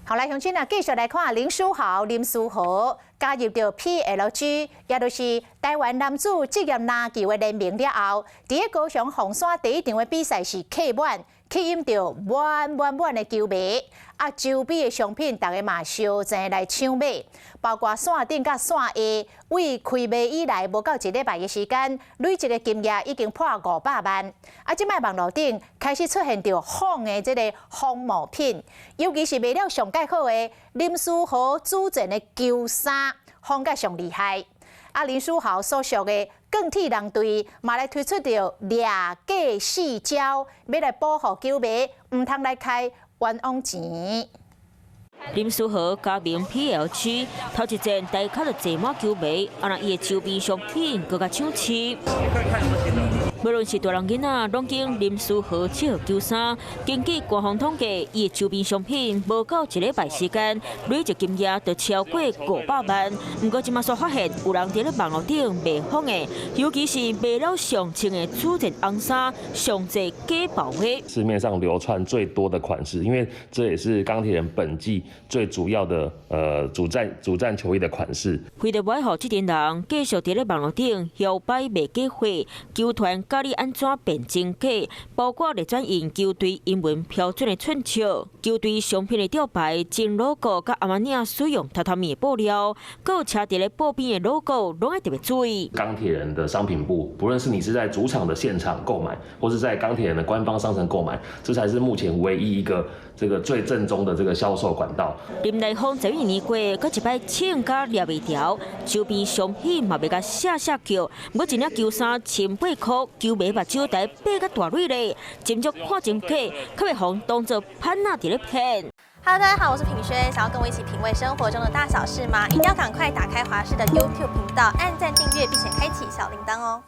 好，来乡亲啊，继续来看林书豪、林书豪加入到 PLG， 也就是台湾男子职业篮球的联盟了后，伫高雄凤山第一场的比赛是客满，吸引到满的球迷。啊，周边的商品大家嘛相争来抢买，包括线顶甲线下，为开卖以来无到一礼拜的时间，累积的金额已经破500万。啊，即摆网络顶开始出现着仿的这个仿冒品，尤其是卖了上介好的林书豪主阵的球衫，仿甲上厉害。啊，林书豪所属的钢铁人队嘛来推出着掠价四招，要来保护球迷，唔通来开冤枉钱。林书豪加盟 PLG， 头一战大卡就坐满球迷，啊那伊的周边商品更加抢市。无论是大人囡仔，拢经林书豪这号球衫，根据官方统计，伊的周边商品无到一礼拜时间，累积金额就超过500万。不过，即马所发现有人伫咧网络顶卖仿的，尤其是卖了上穿的主战红衫，上侪假报货。市面上流传最多的款式，因为这也是钢铁人本季最主要的主战球衣的款式。为了维护这点人继续伫咧网络顶摇摆卖假货，球团教你安怎辨真假，包括咧转印球队英文标准的寸尺、球队商品的吊牌、真 logo 甲阿玛尼亚使用榻榻米的布料，还有车伫咧布边的 logo， 拢要特别注意。钢铁人的商品部，不论是你是在主场的现场购买，或是在钢铁人的官方商城购买，这才是目前唯一一个这个最正宗的这个销售管道。林来峰11年过，搁一摆请假抓袂条，周边商品嘛要甲下叫，我一领球衫18块，球迷目睭台爬甲大蕊咧，斟酌看真假，可袂互当作潘娜伫咧骗。Hello， 大家好，我是品轩。想要跟我一起品味生活中的大小事吗？一定要赶快打开华视的 YouTube 频道，按赞订阅，并且开启小铃铛哦。